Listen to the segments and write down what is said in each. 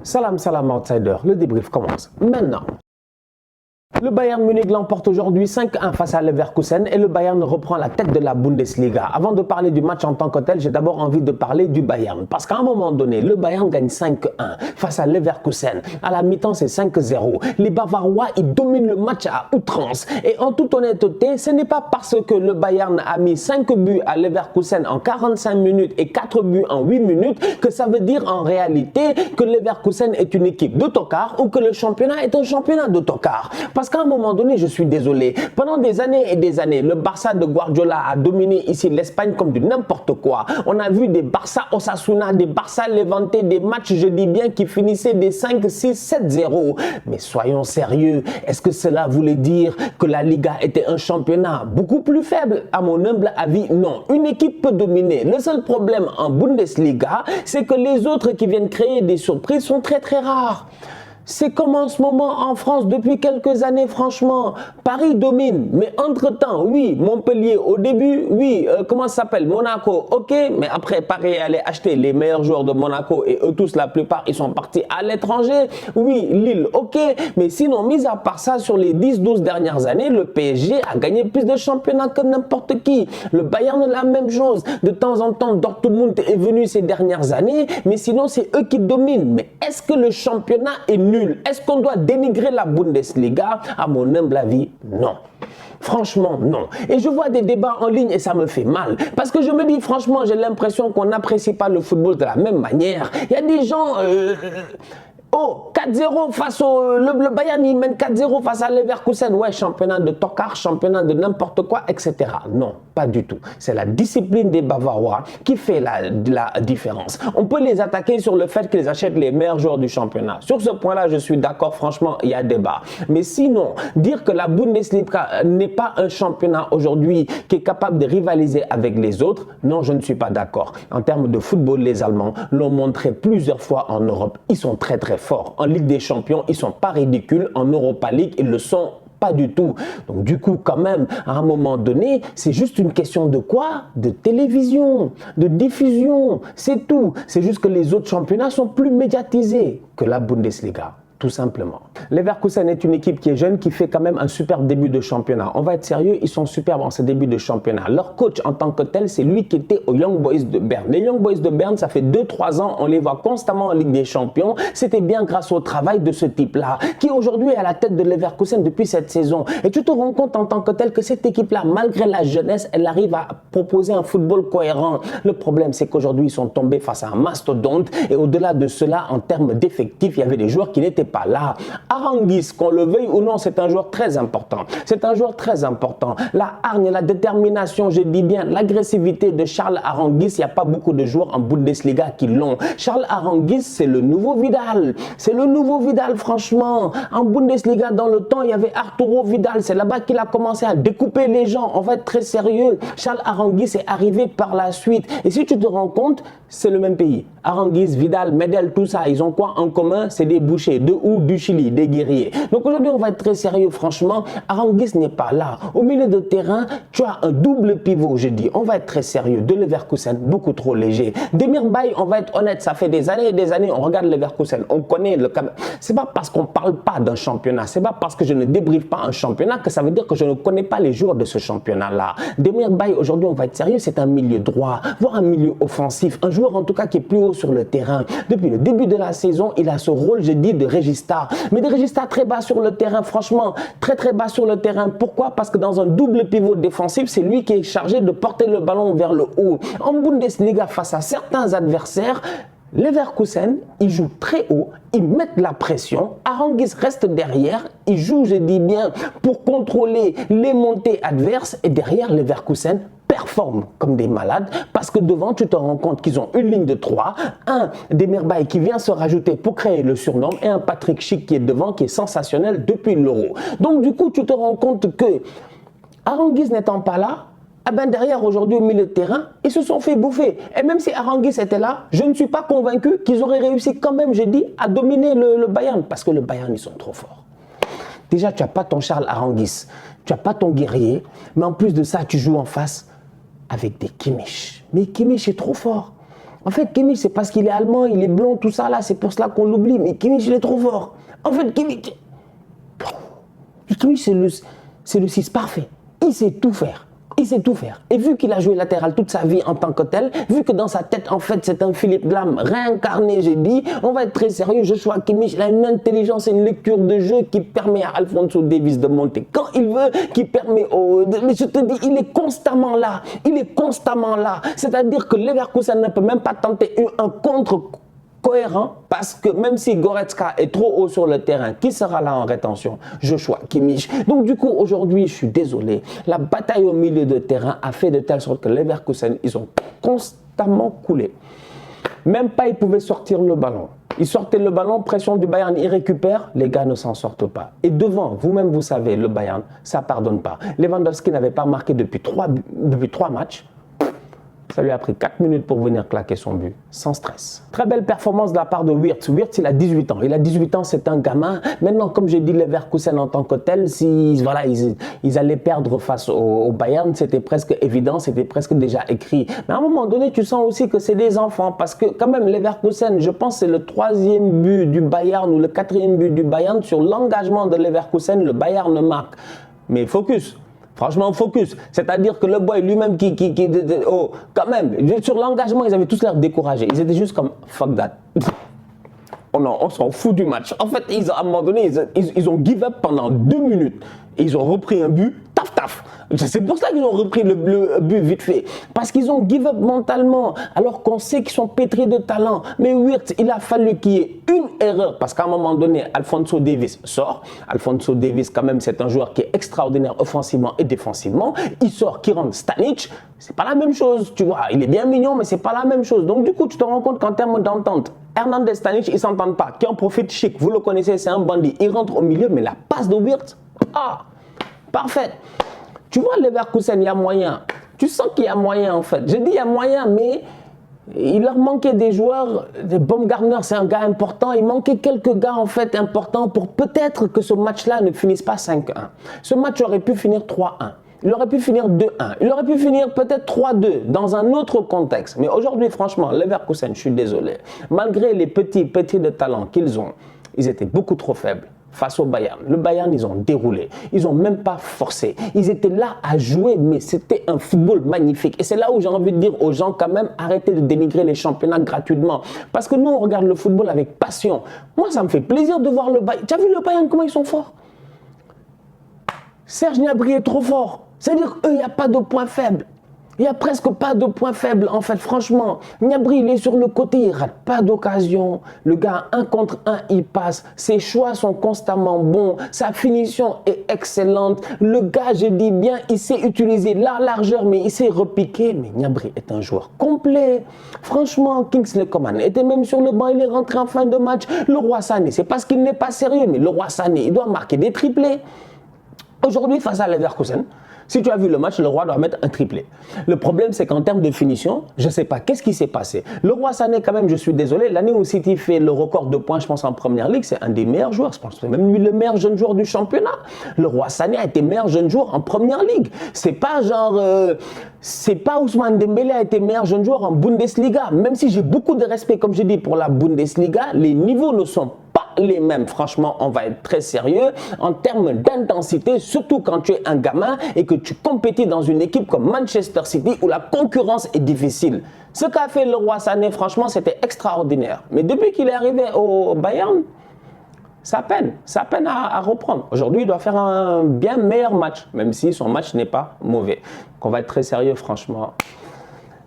Salam, salam outsider, le débrief commence maintenant. Le Bayern Munich l'emporte aujourd'hui 5-1 face à Leverkusen et le Bayern reprend la tête de la Bundesliga. Avant de parler du match en tant que tel, j'ai d'abord envie de parler du Bayern. Parce qu'à un moment donné, le Bayern gagne 5-1 face à Leverkusen. À la mi-temps, c'est 5-0. Les Bavarois, ils dominent le match à outrance. Et en toute honnêteté, ce n'est pas parce que le Bayern a mis 5 buts à Leverkusen en 45 minutes et 4 buts en 8 minutes que ça veut dire en réalité que Leverkusen est une équipe de tocard ou que le championnat est un championnat de tocard. Parce qu'à un moment donné, je suis désolé, pendant des années et des années, le Barça de Guardiola a dominé ici l'Espagne comme du n'importe quoi. On a vu des Barça Osasuna, des Barça Levante, des matchs, je dis bien, qui finissaient des 5, 6, 7-0. Mais soyons sérieux, est-ce que cela voulait dire que la Liga était un championnat beaucoup plus faible? À mon humble avis, non. Une équipe peut dominer. Le seul problème en Bundesliga, c'est que les autres qui viennent créer des surprises sont très très rares. C'est comme en ce moment en France depuis quelques années, franchement. Paris domine, mais entre-temps, oui, Montpellier au début, oui, comment ça s'appelle? Monaco, ok, mais après Paris allait acheter les meilleurs joueurs de Monaco et eux tous, la plupart, ils sont partis à l'étranger. Oui, Lille, ok, mais sinon, mis à part ça, sur les 10-12 dernières années, le PSG a gagné plus de championnats que n'importe qui. Le Bayern, la même chose. De temps en temps, Dortmund est venu ces dernières années, mais sinon, c'est eux qui dominent. Mais est-ce que le championnat est nul? Est-ce qu'on doit dénigrer la Bundesliga? À mon humble avis, non. Franchement, non. Et je vois des débats en ligne et ça me fait mal. Parce que je me dis, franchement, j'ai l'impression qu'on n'apprécie pas le football de la même manière. Il y a des gens... Oh, 4-0 face au... Le Bayern, il mène 4-0 face à Leverkusen. Ouais, championnat de tocard, championnat de n'importe quoi, etc. Non, pas du tout. C'est la discipline des Bavarois qui fait la différence. On peut les attaquer sur le fait qu'ils achètent les meilleurs joueurs du championnat. Sur ce point-là, je suis d'accord, franchement, il y a débat. Mais sinon, dire que la Bundesliga n'est pas un championnat aujourd'hui qui est capable de rivaliser avec les autres, non, je ne suis pas d'accord. En termes de football, les Allemands l'ont montré plusieurs fois en Europe. Ils sont très, très forts. En Ligue des Champions, ils sont pas ridicules. En Europa League, ils le sont pas du tout. Donc du coup, quand même, à un moment donné, c'est juste une question de quoi? De télévision, de diffusion. C'est tout. C'est juste que les autres championnats sont plus médiatisés que la Bundesliga. Tout simplement. Leverkusen est une équipe qui est jeune, qui fait quand même un super début de championnat. On va être sérieux, ils sont superbes en ce début de championnat. Leur coach en tant que tel, c'est lui qui était aux Young Boys de Berne. Les Young Boys de Berne, ça fait 2-3 ans, on les voit constamment en Ligue des Champions. C'était bien grâce au travail de ce type-là, qui aujourd'hui est à la tête de Leverkusen depuis cette saison. Et tu te rends compte en tant que tel que cette équipe-là, malgré la jeunesse, elle arrive à proposer un football cohérent. Le problème, c'est qu'aujourd'hui, ils sont tombés face à un mastodonte. Et au-delà de cela, en termes d'effectifs, il y avait des joueurs qui n'étaient pas là. Aranguiz, qu'on le veuille ou non, c'est un joueur très important. C'est un joueur très important. La hargne, la détermination, je dis bien, l'agressivité de Charles Aranguiz, il n'y a pas beaucoup de joueurs en Bundesliga qui l'ont. Charles Aranguiz, c'est le nouveau Vidal. C'est le nouveau Vidal, franchement. En Bundesliga, dans le temps, il y avait Arturo Vidal. C'est là-bas qu'il a commencé à découper les gens. On va être très sérieux. Charles Aranguiz est arrivé par la suite. Et si tu te rends compte, c'est le même pays. Aranguiz, Vidal, Medel, tout ça, ils ont quoi en commun? C'est des bouchers. De où? Du Chili, des guerriers. Donc aujourd'hui, on va être très sérieux, franchement. Aranguiz n'est pas là. Au milieu de terrain, tu as un double pivot, je dis. On va être très sérieux. De Leverkusen, beaucoup trop léger. Demir Bay, on va être honnête, ça fait des années et des années, on regarde Leverkusen. On connaît le... C'est pas parce qu'on parle pas d'un championnat, c'est pas parce que je ne débriefe pas un championnat que ça veut dire que je ne connais pas les joueurs de ce championnat-là. Demir Bay, aujourd'hui, on va être sérieux, c'est un milieu droit, voire un milieu offensif. Un joueur, en tout cas, qui est plus haut sur le terrain. Depuis le début de la saison, il a ce rôle, je dis, de régista. Mais des résultats très bas sur le terrain, franchement, très très bas sur le terrain. Pourquoi? Parce que dans un double pivot défensif, c'est lui qui est chargé de porter le ballon vers le haut. En Bundesliga, face à certains adversaires, Leverkusen, ils jouent très haut, ils mettent la pression, Aranguiz reste derrière, ils jouent, je dis bien, pour contrôler les montées adverses et derrière Leverkusen performent comme des malades parce que devant, tu te rends compte qu'ils ont une ligne de 3, un Demir Bay qui vient se rajouter pour créer le surnom et un Patrick Schick qui est devant, qui est sensationnel depuis l'Euro. Donc du coup, tu te rends compte que Aranguiz n'étant pas là, eh ben derrière, aujourd'hui, au milieu de terrain, ils se sont fait bouffer. Et même si Aranguiz était là, je ne suis pas convaincu qu'ils auraient réussi quand même, j'ai dit, à dominer le Bayern. Parce que le Bayern, ils sont trop forts. Déjà, tu n'as pas ton Charles Aranguiz, tu n'as pas ton guerrier, mais en plus de ça, tu joues en face avec des Kimmich. Mais Kimmich est trop fort. En fait, Kimmich, c'est parce qu'il est allemand, il est blond, tout ça là, c'est pour cela qu'on l'oublie. Mais Kimmich, il est trop fort. En fait, Kimmich, c'est le 6 parfait. Il sait tout faire. Il sait tout faire. Et vu qu'il a joué latéral toute sa vie en tant que tel, vu que dans sa tête, en fait, c'est un Philippe Lahm réincarné, j'ai dit, on va être très sérieux. Joshua Kimmich, il a une intelligence et une lecture de jeu qui permet à Alphonso Davies de monter quand il veut, qui permet au... Mais je te dis, il est constamment là. Il est constamment là. C'est-à-dire que Leverkusen ne peut même pas tenter un contre cohérent, parce que même si Goretzka est trop haut sur le terrain, qui sera là en rétention? Joshua Kimmich. Donc du coup, aujourd'hui, je suis désolé, la bataille au milieu de terrain a fait de telle sorte que Leverkusen, ils ont constamment coulé. Même pas, ils pouvaient sortir le ballon. Ils sortaient le ballon, pression du Bayern, ils récupèrent, les gars ne s'en sortent pas. Et devant, vous-même, vous savez, le Bayern, ça ne pardonne pas. Lewandowski n'avait pas marqué depuis trois matchs. Ça lui a pris 4 minutes pour venir claquer son but, sans stress. Très belle performance de la part de Wirtz. Wirtz, il a 18 ans. Il a 18 ans, c'est un gamin. Maintenant, comme j'ai dit, Leverkusen en tant que tel, si voilà, ils allaient perdre face au Bayern, c'était presque évident, c'était presque déjà écrit. Mais à un moment donné, tu sens aussi que c'est des enfants, parce que quand même, Leverkusen, je pense que c'est le 3e but du Bayern ou le 4e but du Bayern. Sur l'engagement de Leverkusen, le Bayern marque. Mais focus. Franchement, focus. C'est-à-dire que le boy lui-même oh, quand même, sur l'engagement, ils avaient tous l'air découragés. Ils étaient juste comme, fuck that. Oh non, on s'en fout du match. En fait, à un moment donné, ils ont give up pendant 2 minutes. Et ils ont repris un but, taf taf. C'est pour ça qu'ils ont repris le but vite fait. Parce qu'ils ont give up mentalement, alors qu'on sait qu'ils sont pétris de talent. Mais Wirtz, il a fallu qu'il y ait une erreur. Parce qu'à un moment donné, Alphonso Davies sort. Alphonso Davies, quand même, c'est un joueur qui est extraordinaire offensivement et défensivement. Il sort, qui rentre Stanic. C'est pas la même chose, tu vois. Il est bien mignon, mais c'est pas la même chose. Donc, du coup, tu te rends compte qu'en termes d'entente, Hernandez, Stanic, ils ne s'entendent pas. Qui en profite? Chic, vous le connaissez, c'est un bandit. Il rentre au milieu, mais la passe de Wirtz, ah, parfait. Tu vois, Leverkusen, il y a moyen. Tu sens qu'il y a moyen, en fait. Je dis il y a moyen, mais il leur manquait des joueurs. Baumgartner, c'est un gars important. Il manquait quelques gars, en fait, importants pour peut-être que ce match-là ne finisse pas 5-1. Ce match aurait pu finir 3-1. Il aurait pu finir 2-1. Il aurait pu finir peut-être 3-2 dans un autre contexte. Mais aujourd'hui, franchement, Leverkusen, je suis désolé. Malgré les petits de talent qu'ils ont, ils étaient beaucoup trop faibles face au Bayern. Le Bayern, ils ont déroulé. Ils n'ont même pas forcé. Ils étaient là à jouer, mais c'était un football magnifique. Et c'est là où j'ai envie de dire aux gens quand même, arrêtez de dénigrer les championnats gratuitement. Parce que nous, on regarde le football avec passion. Moi, ça me fait plaisir de voir le Bayern. Tu as vu le Bayern, comment ils sont forts? Serge Gnabry est trop fort. C'est-à-dire qu'eux, il n'y a pas de point faible. Il n'y a presque pas de point faible, en fait, franchement. Gnabry, il est sur le côté, il ne rate pas d'occasion. Le gars, 1 contre 1, il passe. Ses choix sont constamment bons. Sa finition est excellente. Le gars, je dis bien, il sait utiliser la largeur, mais il sait repiquer. Mais Gnabry est un joueur complet. Franchement, Kingsley Coman était même sur le banc, il est rentré en fin de match. Le Roi Sané, c'est parce qu'il n'est pas sérieux, mais le Roi Sané, il doit marquer des triplés. Aujourd'hui, face à Leverkusen, si tu as vu le match, le Roi doit mettre un triplé. Le problème, c'est qu'en termes de finition, je ne sais pas, qu'est-ce qui s'est passé? Le Roi Sané, quand même, je suis désolé, l'année où City fait le record de points, je pense, en Première Ligue, c'est un des meilleurs joueurs. Je pense que c'est même lui le meilleur jeune joueur du championnat. Le Roi Sané a été meilleur jeune joueur en Première Ligue. C'est pas genre... c'est pas Ousmane Dembélé a été meilleur jeune joueur en Bundesliga. Même si j'ai beaucoup de respect, comme je dis, pour la Bundesliga, les niveaux ne sont pas les mêmes. Franchement, on va être très sérieux en termes d'intensité, surtout quand tu es un gamin et que tu compétis dans une équipe comme Manchester City où la concurrence est difficile. Ce qu'a fait le Roi Sané, franchement, c'était extraordinaire. Mais depuis qu'il est arrivé au Bayern, ça peine à reprendre. Aujourd'hui, il doit faire un bien meilleur match, même si son match n'est pas mauvais. Donc, on va être très sérieux, franchement.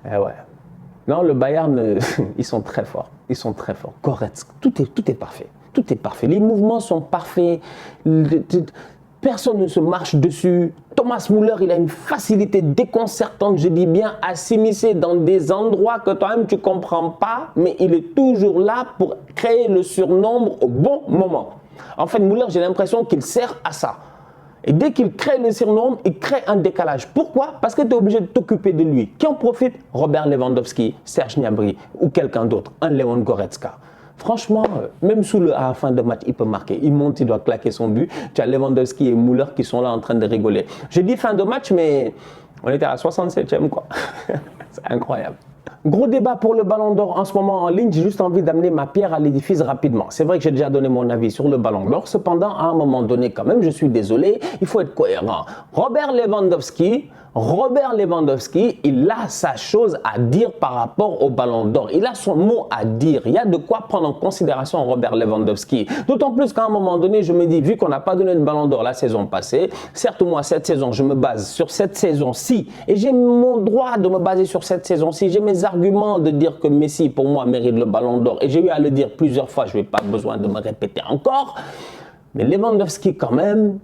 Eh ouais. Non, le Bayern, ils sont très forts. Ils sont très forts. Correct. Tout est parfait. Tout est parfait. Les mouvements sont parfaits. Personne ne se marche dessus. Thomas Müller, il a une facilité déconcertante, je dis bien, à s'immiscer dans des endroits que toi-même tu ne comprends pas, mais il est toujours là pour créer le surnombre au bon moment. En fait, Müller, j'ai l'impression qu'il sert à ça. Et dès qu'il crée le surnombre, il crée un décalage. Pourquoi? Parce que tu es obligé de t'occuper de lui. Qui en profite? Robert Lewandowski, Serge Gnabry ou quelqu'un d'autre, un Leon Goretzka. Franchement, même à la fin de match, il peut marquer. Il monte, il doit claquer son but. Tu as Lewandowski et Müller qui sont là en train de rigoler. Je dis fin de match, mais on était à la 67e, quoi. C'est incroyable. Gros débat pour le Ballon d'Or en ce moment en ligne. J'ai juste envie d'amener ma pierre à l'édifice rapidement. C'est vrai que j'ai déjà donné mon avis sur le Ballon d'Or. Cependant, à un moment donné, quand même, je suis désolé, il faut être cohérent. Robert Lewandowski, il a sa chose à dire par rapport au Ballon d'Or. Il a son mot à dire. Il y a de quoi prendre en considération Robert Lewandowski. D'autant plus qu'à un moment donné, je me dis, vu qu'on n'a pas donné le Ballon d'Or la saison passée, certes, moi, cette saison, je me base sur cette saison-ci et j'ai mon droit de me baser sur cette saison-ci. J'ai mes arguments de dire que Messi, pour moi, mérite le Ballon d'Or et j'ai eu à le dire plusieurs fois. Je n'ai pas besoin de me répéter encore. Mais Lewandowski, quand même,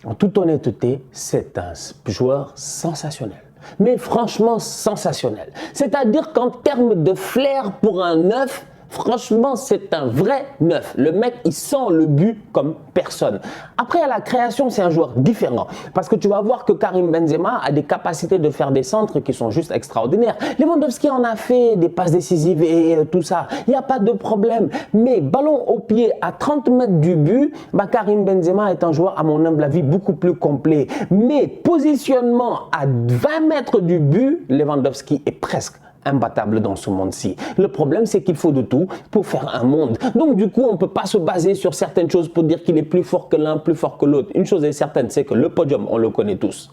en toute honnêteté, c'est un joueur sensationnel. Mais franchement sensationnel. C'est-à-dire qu'en termes de flair pour un neuf, franchement, c'est un vrai neuf. Le mec, il sent le but comme personne. Après, à la création, c'est un joueur différent. Parce que tu vas voir que Karim Benzema a des capacités de faire des centres qui sont juste extraordinaires. Lewandowski en a fait des passes décisives et tout ça. Il n'y a pas de problème. Mais ballon au pied à 30 mètres du but, Karim Benzema est un joueur, à mon humble avis, beaucoup plus complet. Mais positionnement à 20 mètres du but, Lewandowski est presque imbattable dans ce monde-ci. Le problème, c'est qu'il faut de tout pour faire un monde. Donc, du coup, on ne peut pas se baser sur certaines choses pour dire qu'il est plus fort que l'un, plus fort que l'autre. Une chose est certaine, c'est que le podium, on le connaît tous.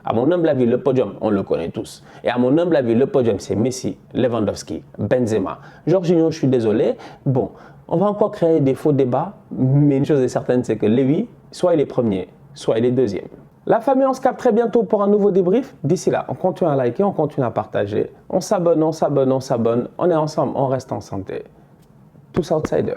À mon humble avis, le podium, on le connaît tous. Et à mon humble avis, le podium, c'est Messi, Lewandowski, Benzema. Jorginho, je suis désolé. Bon, on va encore créer des faux débats, mais une chose est certaine, c'est que Lévi, soit il est premier, soit il est deuxième. La famille, on se capte très bientôt pour un nouveau débrief. D'ici là, on continue à liker, on continue à partager. On s'abonne, on est ensemble, on reste en santé. Tous outsiders.